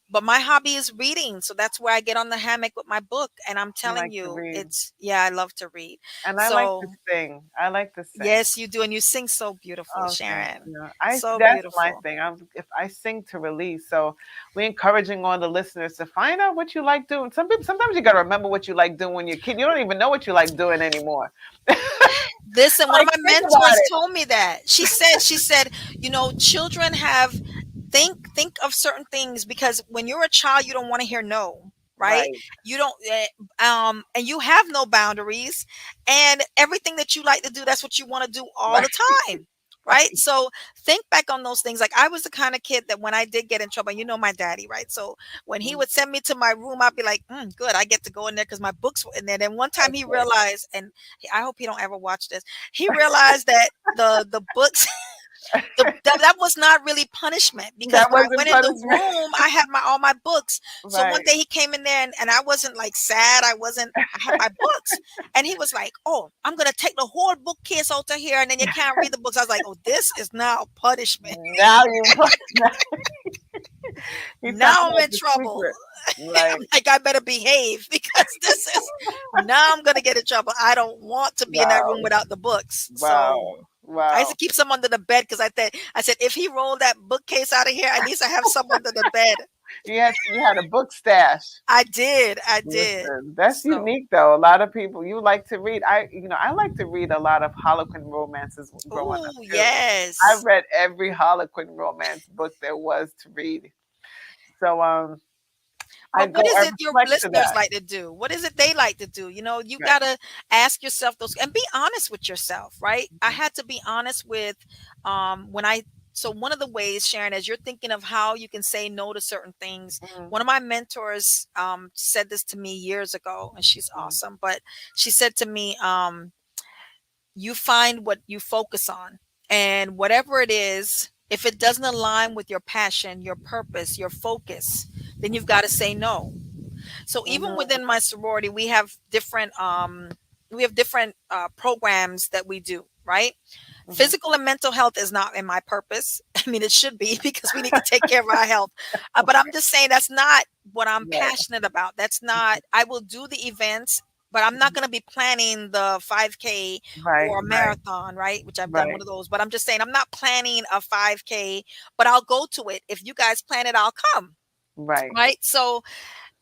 but my hobby is reading. So that's where I get on the hammock with my book. And I'm You telling like to you, read. yeah, I love to read. And I like to So, sing. I like to sing. yes, you do. And you sing so beautiful, Oh, thank Sharon. you. So That's my beautiful. thing. If I sing to release, so we're encouraging all the listeners to find out what you like doing. Sometimes you got to remember what you like doing when you're a kid. You don't even know what you like doing anymore. Listen, one of Like, my think about mentors it. told me that. She said, children have think of certain things, because when you're a child, you don't want to hear no, right? Right, You don't and you have no boundaries, and everything that you like to do, that's what you want to do all right, the time. Right. So think back on those things. Like, I was the kind of kid that when I did get in trouble, my daddy, right? So when he Mm, would send me to my room, I'd be like, good, I get to go in there because my books were in there. Then one time he okay. realized, and I hope he don't ever watch this. He realized that the books that was not really punishment, because That when I wasn't went in the punishment. room, I had my all my books. So one Right. day he came in there, and I wasn't like sad. I had my books. And he was like, "Oh, I'm gonna take the whole bookcase out of here, and then you can't read the books." I was like, "Oh, this is now punishment. Now you he found Now I'm out in the trouble." secret. Right. I'm like, I better behave because this is now I'm gonna get in trouble. I don't want to be in that room Wow. without the books. So Wow. I used to Wow. keep some under the bed, because I said, if he rolled that bookcase out of here, at least I have some under the bed. You had a book stash. I did. Listen, that's So, unique though. A lot of people you like to read. I like to read a lot of Harlequin romances growing up ooh, too. I yes. read every Harlequin romance book there was to read. So But what is I it your reflect to listeners that. like to do? What is it they like to do? You Right. got to ask yourself those, and be honest with yourself, right? I Mhm. had to be honest with when I so one of the ways, Sharon, as you're thinking of how you can say no to certain things, Mhm. one of my mentors said this to me years ago, and she's Mhm. awesome. But she said to me, you find what you focus on, and whatever it is, if it doesn't align with your passion, your purpose, your focus, then you've got to say no. So even Mhm. within my sorority, we have different programs that we do, right? Mhm. Physical and mental health is not in my purpose. I mean, it should be because we need to take care of our health. But I'm just saying that's not what I'm Right. passionate about. That's not, I will do the events, but I'm not Mhm. going to be planning the 5K Right. or a Right. marathon, right? Which I've done one Right. of those. But I'm just saying I'm not planning a 5K, but I'll go to it. If you guys plan it, I'll come. Right. Right. So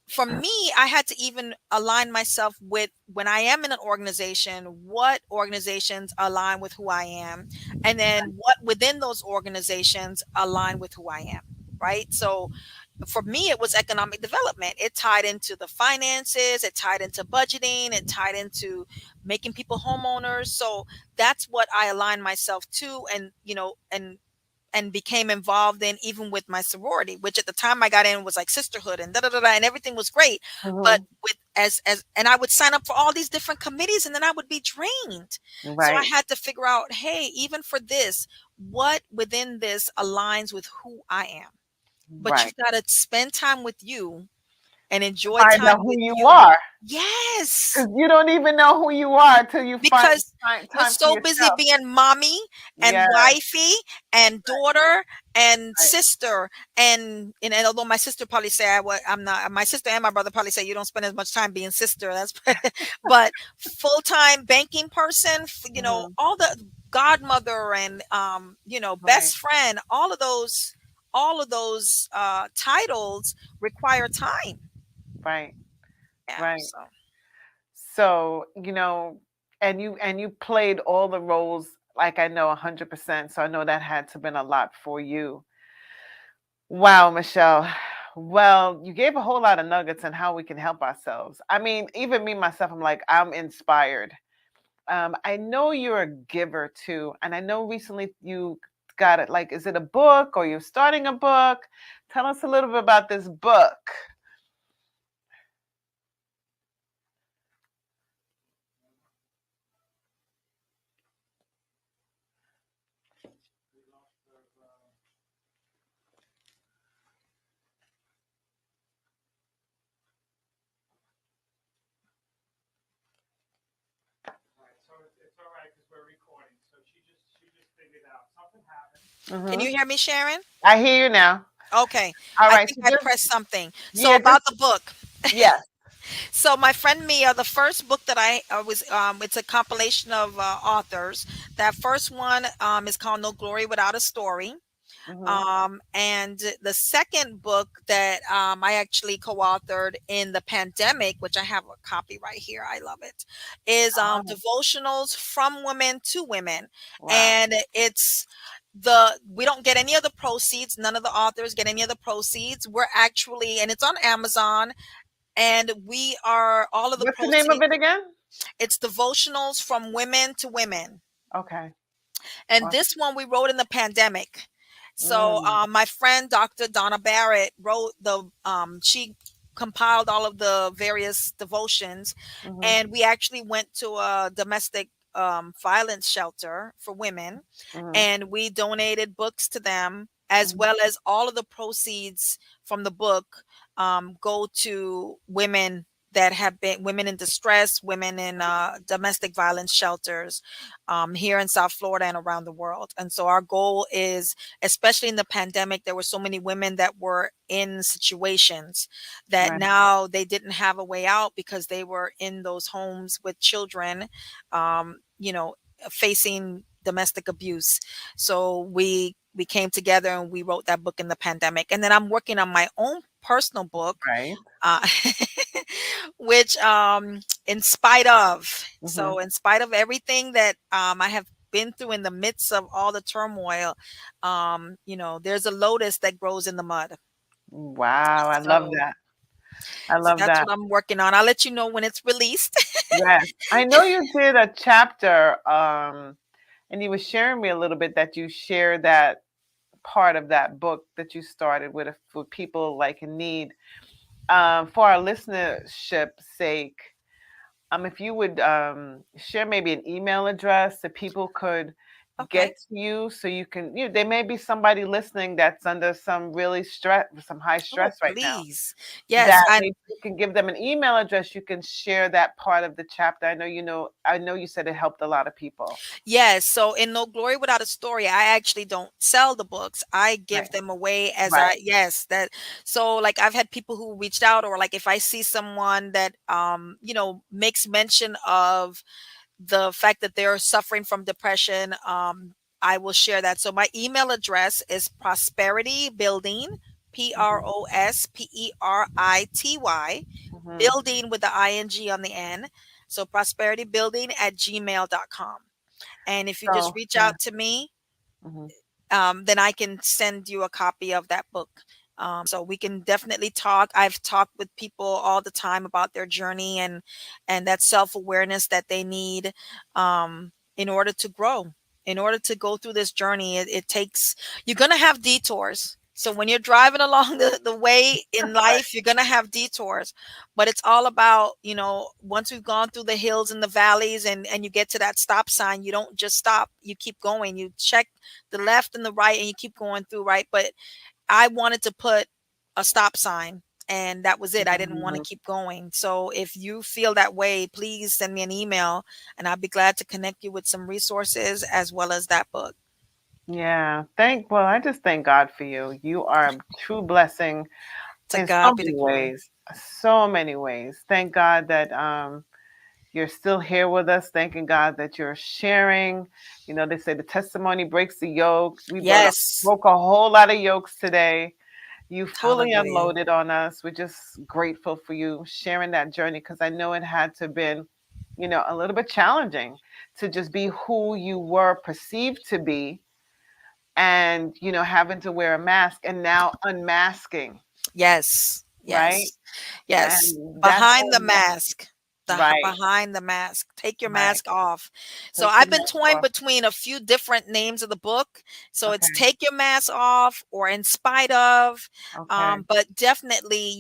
for me, I had to even align myself with when I am in an organization, what organizations align with who I am, and then what within those organizations align with who I am. Right. So for me, it was economic development. It tied into the finances, it tied into budgeting, it tied into making people homeowners. So that's what I aligned myself to, and and became involved in, even with my sorority, which at the time I got in was like sisterhood and da da da, da and everything was great. But Mhm. with as and I would sign up for all these different committees and then I would be drained. So I Right. had to figure out, hey, even for this, what within this aligns with who I am. But Right. you've got to spend time with you and To enjoy find time out who with you you. are, Yes. because you don't even know who you are till you find Because you're time for so busy yourself. being mommy and Yeah. wifey and daughter and Right. sister, and although my sister probably say I'm not, my sister and my brother probably say you don't spend as much time being sister. That's but full-time banking person, Mhm. all the godmother and Right. best friend, all of those titles require time. Right. Yeah, Right. so So, and you played all the roles, like, I know 100%. So I know that had to been a lot for you. Wow, Michelle. Well, you gave a whole lot of nuggets on how we can help ourselves. I mean, even me myself, I'm like, I'm inspired. I know you're a giver too, and I know recently you got it. Like, is it a book or you're starting a book? Tell us a little bit about this book. can you Hmm. hear me, Sharon? I hear you now. Okay. All I right, think so I just pressed something. So yeah, just about the book. yes. So my friend Mia, the first book that I was, it's a compilation of authors. That first one is called No Glory Without a Story. Hmm. And the second book that I actually co-authored in the pandemic, which I have a copy right here, I love it, is Oh, Devotionals from Women to Women. wow. And it's the we don't get any of the proceeds, none of the authors get any of the proceeds. We're actually, and it's on Amazon, and we are all of the What's the name of proceeds. it again? It's Devotionals from Women to Women. Okay. And Awesome. this one we wrote in the pandemic. So Mm, my friend Dr. Donna Barrett wrote she compiled all of the various devotions, hmm. and we actually went to a domestic violence shelter for women, Hmm. and we donated books to them, as Hmm. well as all of the proceeds from the book go to women that have been women in distress, women in domestic violence shelters here in South Florida and around the world. And so our goal is, especially in the pandemic, there were so many women that were in situations that Right. now they didn't have a way out because they were in those homes with children, facing domestic abuse. So we came together and we wrote that book in the pandemic. And then I'm working on my own personal book, Right. uh, which in spite of, Hmm. so in spite of everything that I have been through, in the midst of all the turmoil, there's a lotus that grows in the mud. Wow. I love So that. I so love that's that. what I'm working on. I'll let you know when it's released. Yes. I know you did a chapter, and you were sharing me a little bit that you shared that part of that book that you started with for people like in need. For our listenership sake, if you would share maybe an email address that people could Okay. get to you so you can, there may be somebody listening that's under some really stress, some high Oh, stress right now, please. Yes, that I maybe you can give them an email address. You can share that part of the chapter. I know you said it helped a lot of people. yes. So in No Glory Without a Story, I actually don't sell the books. I give Right. them away as Right. I yes, that so like I've had people who reached out, or like if I see someone that makes mention of the fact that they're suffering from depression, I will share that. So my email address is prosperity building, Mhm. PROSPERITY, Mhm. building with the ing on the end. So prosperitybuilding at gmail.com. And if you just So, reach yeah. out to me, Mhm. then I can send you a copy of that book. So we can definitely talk. I've talked with people all the time about their journey and that self awareness that they need in order to grow, in order to go through this journey. It takes you're gonna have detours. So when you're driving along the way in Right. life, you're gonna have detours. But it's all about, once we've gone through the hills and the valleys and you get to that stop sign, you don't just stop. You keep going. You check the left and the right and you keep going through, right? But I wanted to put a stop sign and that was it. I didn't want to Mhm. keep going. So if you feel that way, please send me an email and I'll be glad to connect you with some resources as well as that book. Yeah. Well, I just thank God for you. You are a true blessing To in so God be the many glory. ways. So many ways. Thank God that you're still here with us. Thanking God that you're sharing. They say the testimony breaks the yoke. We Yes. broke a whole lot of yokes today. You fully Hallelujah. unloaded on us. We're just grateful for you sharing that journey, because I know it had to been, a little bit challenging to just be who you were perceived to be, and, having to wear a mask and now unmasking, Yes. right? Yes. Yes. And that Behind whole the mask. right. Behind the mask. Take your Right. mask off. So Take I've your been mask toying off. between a few different names of the book. So it's Okay. Take Your Mask Off or In Spite of. Okay. But definitely,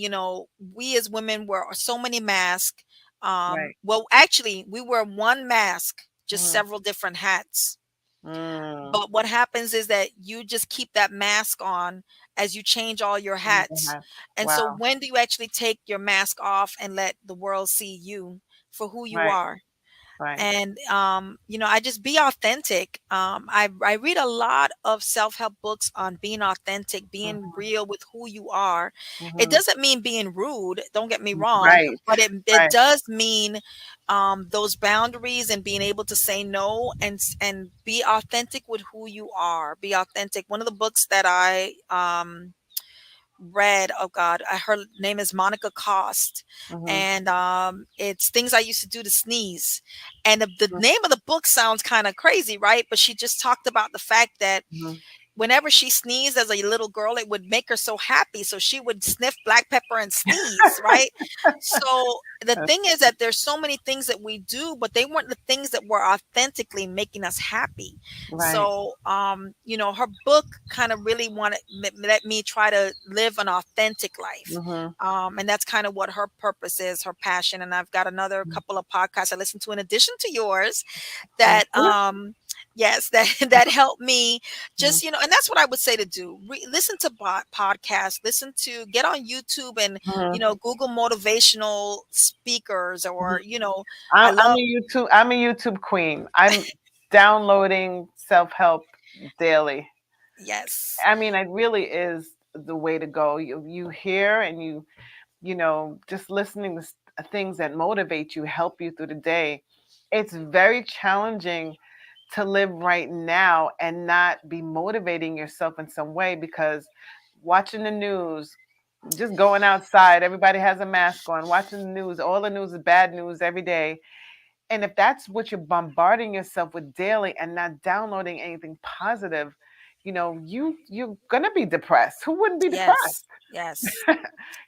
we as women wear so many masks. Right. Well, actually, we wear one mask, just Mm. several different hats. Mm. But what happens is that you just keep that mask on as you change all your hats. Hats. And so Wow. when do you actually take your mask off and let the world see you for who you Right. are? Right. And I just be authentic. I read a lot of self-help books on being authentic, being Mhm. real with who you are. It Mhm. doesn't mean being rude, don't get me wrong, Right. but it Right. does mean those boundaries and being able to say no and be authentic with who you are. Be authentic. One of the books that I read, oh god, her name is Monica Cost, Mhm. and it's Things I Used to Do to Sneeze. And the name of the book sounds kind of crazy, right? But she just talked about the fact that Mhm. whenever she sneezed as a little girl, it would make her so happy. So she would sniff black pepper and sneeze, right? So the That's thing is that there's so many things that we do, but they weren't the things that were authentically making us happy. right. So, her book kind of really let me try to live an authentic life. Mhm. And that's kind of what her purpose is, her passion. And I've got another couple of podcasts I listen to in addition to yours Thank that you. yes, that that helped me Mhm. just, and that's what I would say to do. Listen to podcasts, get on YouTube and, Mhm. Google motivational speakers Mhm. or, I love, I'm a YouTube queen. I'm downloading self-help daily. yes, It really is the way to go. You hear, and just listening to things that motivate you, help you through the day. It's very challenging to live right now and not be motivating yourself in some way, because watching the news, just going outside, everybody has a mask on, watching the news, all the news is bad news every day. And if that's what you're bombarding yourself with daily and not downloading anything positive, you're gonna be depressed. Who wouldn't be depressed? yes, yes,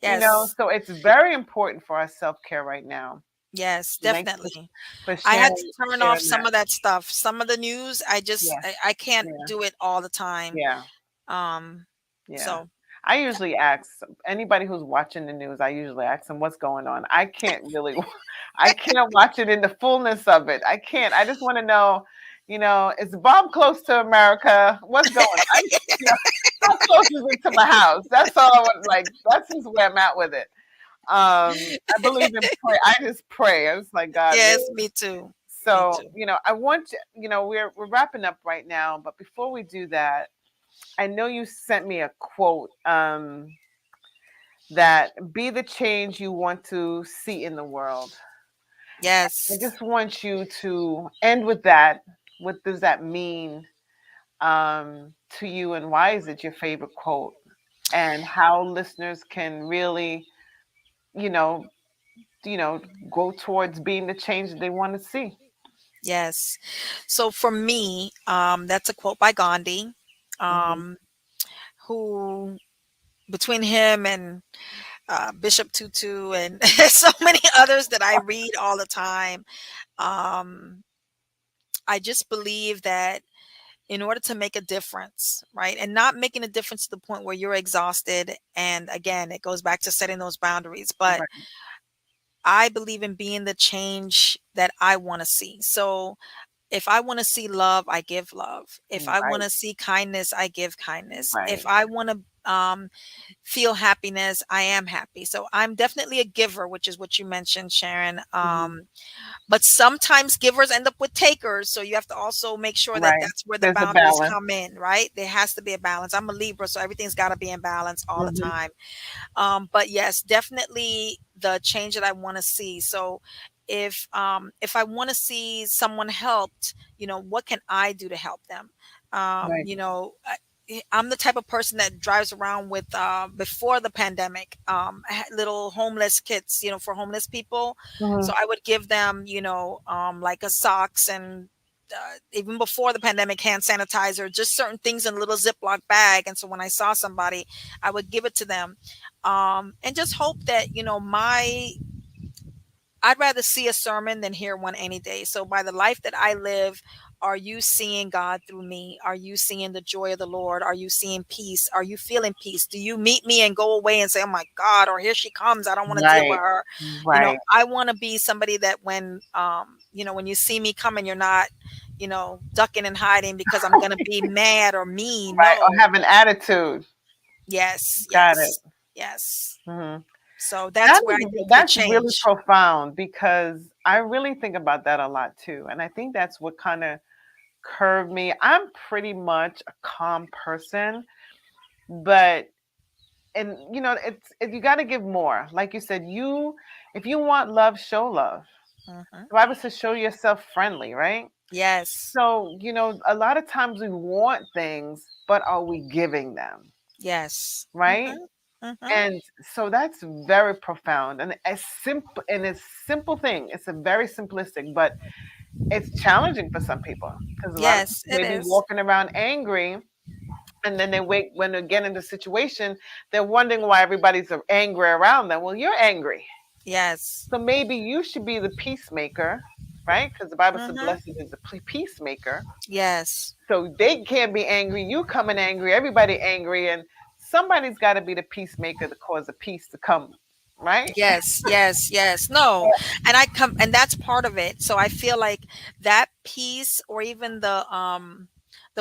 yes, So it's very important for our self-care right now. yes, Thank you definitely. for I had to turn off sharing some that. of that stuff. Some of the news, Yes. I can't Yeah. do it all the time. Yeah. Um, Yeah. so I usually ask anybody who's watching the news, I usually ask them what's going on. I can't really, I can't watch it in the fullness of it. I can't. I just want to know, Is the bomb close to America? What's going on? You know, how close is it to my house? That's all I want. Like, that's just where I'm at with it. I believe in prayer. I just pray. I was like, God, Yes, really? me too. Me So, too. I want we're wrapping up right now, but before we do that, I know you sent me a quote that be the change you want to see in the world. I Yes. just want you to end with that. What does that mean to you, and why is it your favorite quote? And how listeners can really, you know, you know, go towards being the change that they want to see. Yes. So for me, that's a quote by Gandhi, Hmm. um, who between him and Bishop Tutu and so many others that I read all the time, um, I just believe that in order to make a difference, right, and not making a difference to the point where you're exhausted, and again, it goes back to setting those boundaries, but Right, I believe in being the change that I want to see. So if I want to see love, I give love. If I want right, to see kindness, I give kindness. If right. I want to feel happiness, I am happy. So I'm definitely a giver, which is what you mentioned, Sharon. Hmm. But sometimes givers end up with takers. So you have to also make sure that Right. that's where the There's a boundaries balance. come in, right? There has to be a balance. I'm a Libra, so everything's got to be in balance all the Hmm. time. But yes, definitely the change that I want to see. So if I want to see someone helped, what can I do to help them? Right. I'm the type of person that drives around with before the pandemic, I had little homeless kits, for homeless people. So Hmm. I would give them, like a socks and even before the pandemic, hand sanitizer, just certain things in a little Ziploc bag. And so when I saw somebody, I would give it to them, and just hope that I'd rather see a sermon than hear one any day. So by the life that I live, are you seeing God through me? Are you seeing the joy of the Lord? Are you seeing peace? Are you feeling peace? Do you meet me and go away and say, "Oh my God," or "Here she comes. I don't want to deal with Right. her." Right. I want to be somebody that when you see me coming, you're not, ducking and hiding because I'm going to be mad or mean. Right. Or No. have an attitude. Yes, Got it. yes, yes. Hmm. So that's where I think the That's really change. profound, because I really think about that a lot too, and I think that's what kind of curved me. I'm pretty much a calm person, but you got to give more. Like you said, if you want love, show love. Mhm. The Bible says, show yourself friendly, right? Yes. So, a lot of times we want things, but are we giving them, Yes. right? Mhm. Mhm. And so that's very profound, and it's simple thing. It's a very simplistic, but it's challenging for some people, because a lot of Yes, people it may be is. walking around angry, and then they wait when they get into the situation, they're wondering why everybody's angry around them. Well, you're angry, Yes. so maybe you should be the peacemaker, right? Because the Bible says, Mhm. "Blessed is the peacemaker." Yes. So they can't be angry. You coming angry, everybody angry, and somebody's got to be the peacemaker to cause the peace to come, right? Yes, yes, yes. No. And that's part of it. So I feel like that piece, or even the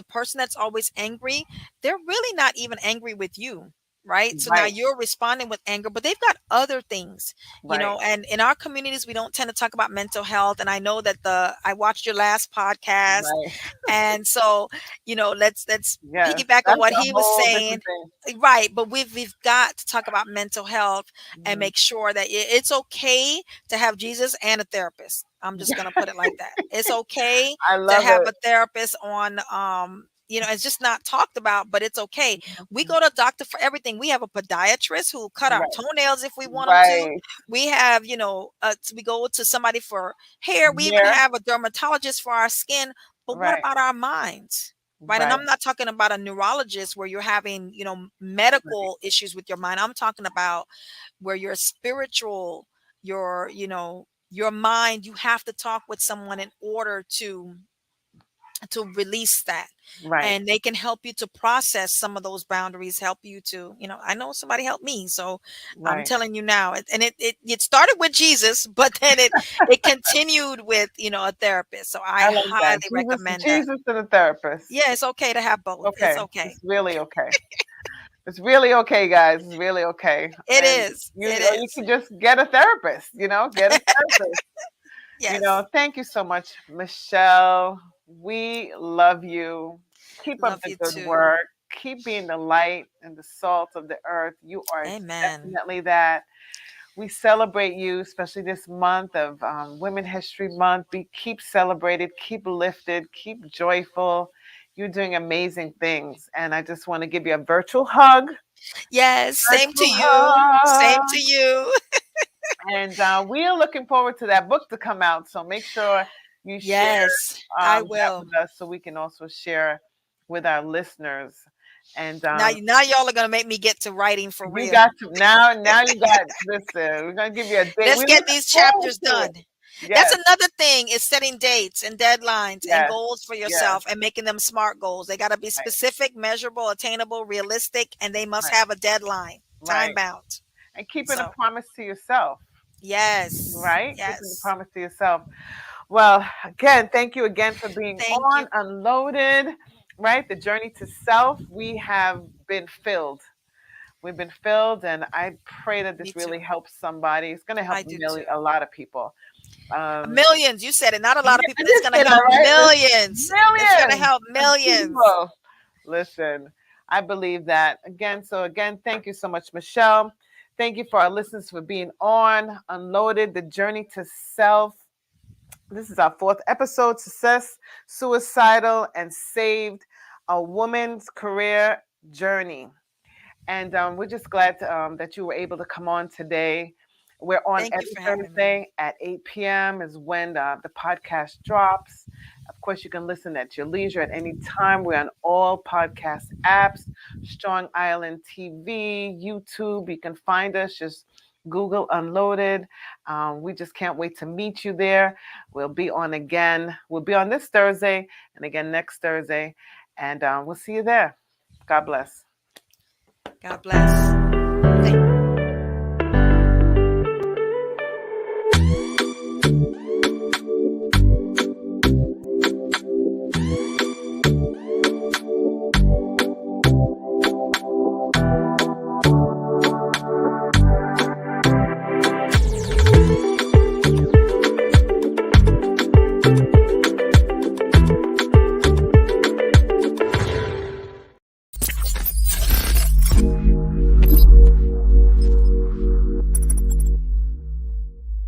person that's always angry, they're really not even angry with you. Right. So now Right, you're responding with anger, but they've got other things, right, and in our communities, we don't tend to talk about mental health. And I know that I watched your last podcast. right. And so, let's Yes, piggyback on that's what a he was whole saying. different thing. Right. But we've got to talk about mental health and Mhm. make sure that it's okay to have Jesus and a therapist. I'm just going to put it like that. It's okay I to love have it. a therapist on, it's just not talked about, but it's okay. We go to a doctor for everything. We have a podiatrist who cut our Right, toenails if we want them to. right, We have, we go to somebody for hair. We even yeah, have a dermatologist for our skin. But what right, about our minds? Right. And right, I'm not talking about a neurologist where you're having, right, medical issues with your mind. I'm talking about where your spiritual, your mind, you have to talk with someone in order to to release that. Right. And they can help you to process some of those boundaries, help you to, I know somebody helped me. So I'm Right. telling you now, and it started with Jesus, but then it continued with, a therapist. So I I like that. highly recommend that. Jesus and a therapist. Yeah, it's okay to have both. It's Okay. okay. It's really okay. It's really okay, guys. It's really okay. It And is. you It or you is. can just get a therapist, get a therapist. Yes. Thank you so much, Michelle. We love you. Keep up Love the you good too. work. Keep being the light and the salt of the earth. You are Amen. definitely that. We celebrate you, especially this month of Women History Month. Keep celebrated, keep lifted, keep joyful. You're doing amazing things. And I just want to give you a virtual hug. Yes. Same to Virtual you. Same hug. to you. And we are looking forward to that book to come out. So make sure you share Yes, I that will. with us so we can also share with our listeners. And Now y'all are gonna make me get to writing for you real. got to now you got listen. We're gonna give you a date. Let's We're get looking these forward chapters to it. done. That's Yes, another thing, is setting dates and deadlines and yes, goals for yes. yourself and making them SMART goals. They got to be Right, specific, measurable, attainable, realistic, and they must right, have a deadline, time right. bound. And keeping a So, promise to yourself, yes, right? Keeping the yes. promise to yourself. Well, again, thank you again for being Thank on you. Unloaded, right? The journey to self. We have been filled. We've been filled, and I pray that Me this really too. helps somebody. It's going to help I do too. a lot of people. Um, Millions, you said it, not a lot of I people. It's just going to said that help right. There's millions. It's going to millions help of millions. people. Listen, I believe that again. So again, thank you so much, Michelle. Thank you for our listeners for being on Unloaded, the journey to self. This is our fourth episode: Success, Suicidal, and Saved, a woman's career journey. And we're just glad that you were able to come on today. We're on Thank you every for having me. Thursday at 8 p.m. is when the podcast drops. Of course, you can listen at your leisure at any time. We're on all podcast apps, Strong Island TV, YouTube. You can find us. Just Google Unloaded. We just can't wait to meet you there. We'll be on again. We'll be on this Thursday and again next Thursday. And we'll see you there. God bless. God bless.